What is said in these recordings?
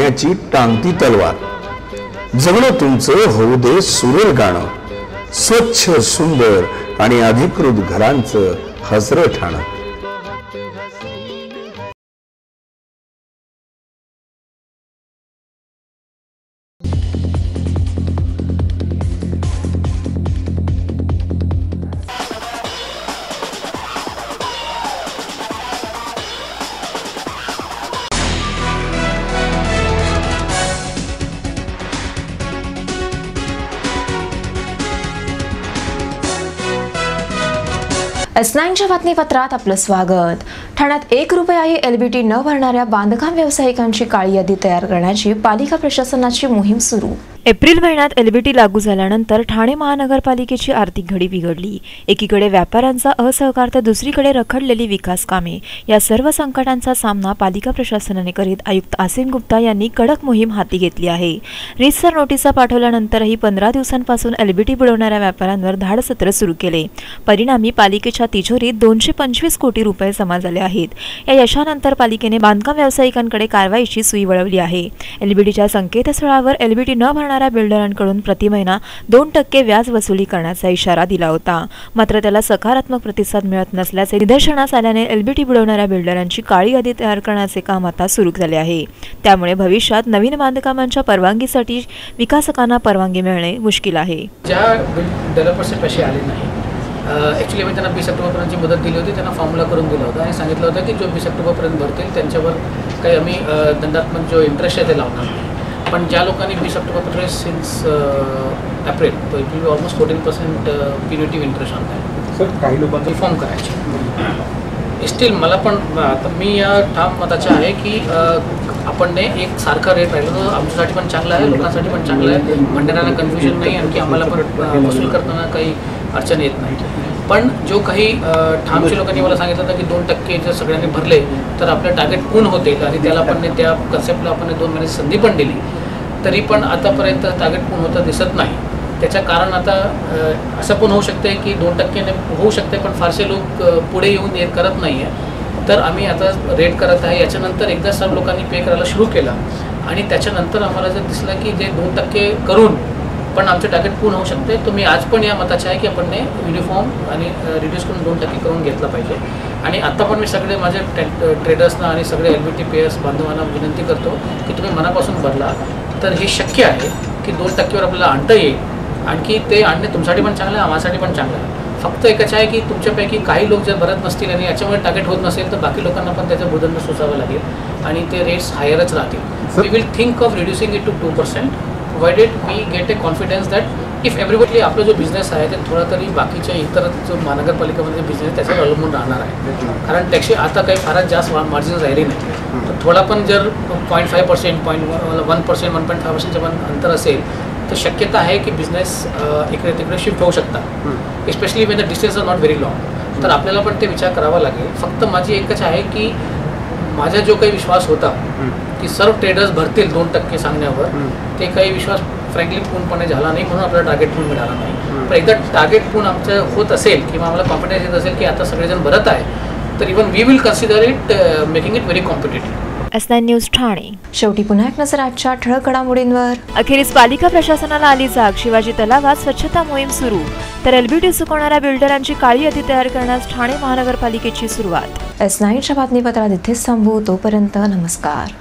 सोन्याची टांगती तलवार. जगणं तुमचं होऊ दे सुरेल गाणं, स्वच्छ सुंदर आणि अधिकृत घरांचं हजरं ठाणं. S9च्या बातमीपत्रात आपलं स्वागत. ठाण्यात 1 रुपयाही LBT न भरणाऱ्या बांधकाम व्यावसायिकांची काळी यादी तयार करण्याची पालिका प्रशासनाची मोहीम सुरू. एप्रिल महिन्यात LBT लागू झाल्यानंतर ठाणे महानगरपालिकेची आर्थिक घडी बिघडली. एकीकडे व्यापाऱ्यांचा असहकार तर दुसरीकडे रखडलेली विकास कामे, या सर्व संकटांचा सामना पालिका प्रशासनाने करीत आयुक्त आसिम गुप्ता यांनी कडक मोहीम हाती घेतली आहे. रीतसर नोटिसा पाठवल्यानंतरही 15 दिवसांपासून LBT बुडवणाऱ्या व्यापाऱ्यांवर धाडसत्र सुरू केले. परिणामी पालिकेच्या तिजोरीत 225 कोटी रुपये जमा झाले आहेत. या यशानंतर पालिकेने बांधकाम व्यावसायिकांकडे कारवाईची सुई वळवली आहे. LBTच्या संकेतस्थळावर LBT न भरणाऱ्या बिल्डरांकडून प्रति महिना 2% व्याज वसुली करण्याचा इशारा दिला होता. मात्र त्याला सकारात्मक प्रतिसाद मिळत नसल्याचे निदर्शनास आल्याने LBT बुडवणाऱ्या बिल्डरांची काळी यादी तयार करण्याचे काम आता सुरू झाले आहे. त्यामुळे भविष्यात नवीन बांधकामांच्या परवानगीसाठी विकासकांना परवानगी मिळणे मुश्किल आहे. ज्या डेव्हलपर्सचे पैसे आले नाही, ॲक्च्युली मी त्यांना 20 ऑक्टोबरपर्यंतची मुदत दिली होती. त्यांना फॉर्म्युला करून दिला होता आणि सांगितलं होतं की जो 20 ऑक्टोबरपर्यंत भरतील त्यांच्यावर काही आम्ही दंडात्मक जो इंटरेस्ट आहे ते लावणार नाही. पण ज्या लोकांनी 20 ऑक्टोबरपर्यंत सिन्स एप्रिल तो it will be almost 14% punitive interest on that. Sir काही लोकांनी फॉर्म करायचे. स्टील मला पण आता मी या ठाम मताचे आहे की आपण एक सारखा रेट राहिला तर आमच्यासाठी पण चांगला आहे, लोकांसाठी पण चांगलं आहे. मंडळांना कन्फ्युजन नाही, आणखी आम्हाला पण वसूल करताना काही अडचण येत नाही. पण जो काही ठामशी लोकांनी मला सांगितलं होतं की 2% जर सगळ्यांनी भरले तर आपलं टार्गेट पूर्ण होतील आणि त्याला आपण त्या कन्सेप्टला आपण 2 महिन्याची संधी पण दिली, तरी पण आतापर्यंत टार्गेट पूर्ण होतं दिसत नाही. त्याचं कारण आता असं पण होऊ शकते की 2% होऊ शकते, पण फारसे लोक पुढे येऊन हे करत नाही आहे. तर आम्ही आता रेट करत आहे. याच्यानंतर एकदा सर्व लोकांनी पे करायला सुरू केला आणि त्याच्यानंतर आम्हाला जर दिसलं की जे 2% करून पण आमचं टार्गेट पूर्ण होऊ शकते, तर मी आज पण या मताचे आहे की आपण युनिफॉर्म आणि रिड्यूस करून 2% करून घेतलं पाहिजे. आणि आता पण मी सगळे माझे ट्रेडर्सना आणि सगळे LBT पेयर्स बांधवांना विनंती करतो की तुम्ही मनापासून भरला तर हे शक्य आहे की 2%वर आपल्याला आणता येईल. आणखी ते आणणे तुमच्यासाठी पण चांगलं आहे, आम्हासाठी पण चांगलं आहे. फक्त एकच आहे की तुमच्यापैकी काही लोक जर भरत नसतील आणि याच्यामुळे टार्गेट होत नसेल तर बाकी लोकांना पण त्याचं बुधंड सोसावं लागेल आणि ते रेट्स हायरच राहतील. We will think of reducing it to 2%, provided we get a confidence that if everybody आपला जो बिझनेस आहे ते थोडा तरी बाकीच्या इतर जो महानगरपालिकेमध्ये बिझनेस त्याच्यावर अवलंबून राहणार आहे. कारण त्याची आता काही फारच जास्त मार्जिन राहिली नाही. तर थोडा पण जर 0.5%, 1%, 1.5% पण अंतर असेल तर शक्यता आहे की बिझनेस इकडे तिकडे शिफ्ट होऊ शकतात, especially when the distance are not very long. तर आपल्याला पण ते विचार करावा लागेल. फक्त माझी एकच आहे की माझा जो काही विश्वास होता की सर्व ट्रेडर्स भरतील 2% सांगण्यावर, ते काही विश्वास फ्रँकली पूर्णपणे झाला नाही, म्हणून आपल्याला टार्गेट पूर्ण मिळाला नाही. पण एकदा टार्गेट पूर्ण आमचं होत असेल किंवा आम्हाला कॉन्फिडन्स येत असेल की आता सगळेजण भरत आहे, तर even we will consider it making it very competitive. S9 news Thane. शेवटी पुन्हा एक नजर आजच्या ठळक घडामोडींवर. अखेरीस पालिका प्रशासनाला आली जाग. शिवाजी तलावात स्वच्छता मोहीम सुरू, तर LBT चुकवणाऱ्या बिल्डरांची काळी यादी तयार करण्यास ठाणे महानगरपालिकेची सुरुवात. S9च्या बातमीपत्रात इथेच थांबू. तोपर्यंत नमस्कार.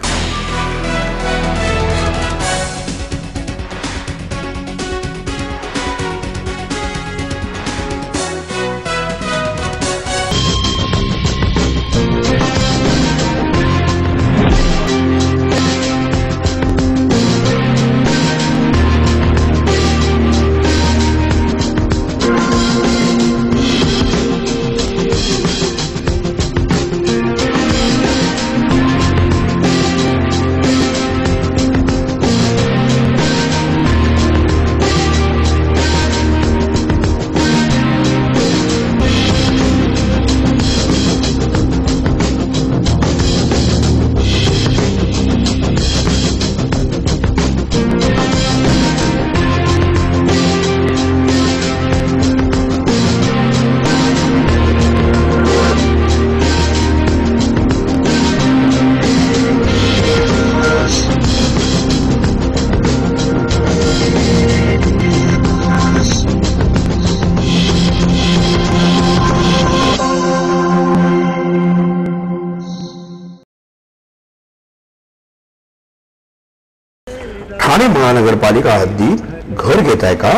ठाणे महानगरपालिका हद्दीत घर घेताय का?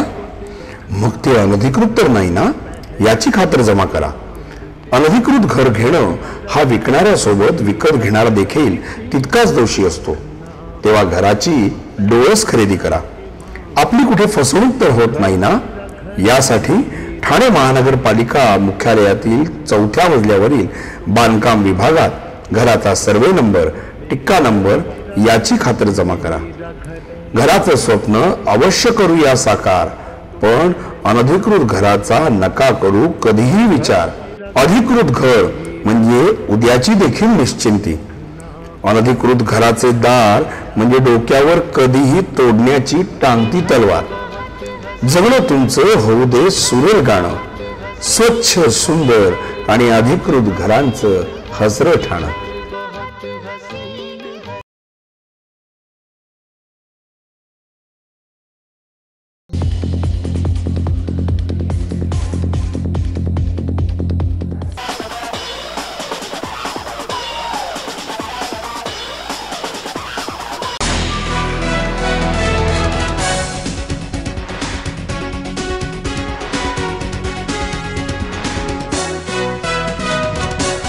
मग ते अनधिकृत तर नाही ना, याची खातर जमा करा. अनधिकृत घर घेणं हा विकणाऱ्यासोबत विकत घेणारा देखील तितकाच दोषी असतो. तेव्हा घराची डोळस खरेदी करा. आपली कुठे फसवणूक तर होत नाही ना, यासाठी ठाणे महानगरपालिका मुख्यालयातील 4थ्या मजल्यावरील बांधकाम विभागात घराचा सर्वे नंबर, टिक्का नंबर याची खातर जमा करा. घराचं स्वप्न अवश्य करूया साकार, पण अनधिकृत घराचा नका करू कधीही विचार. अधिकृत घर म्हणजे उद्याची देखील निश्चिंती. अनधिकृत घराचे दार म्हणजे डोक्यावर कधीही तोडण्याची टांगती तलवार. जगणं तुमचं होऊ दे सुरेल गाणं, स्वच्छ सुंदर आणि अधिकृत घरांचं हसरं ठाणं.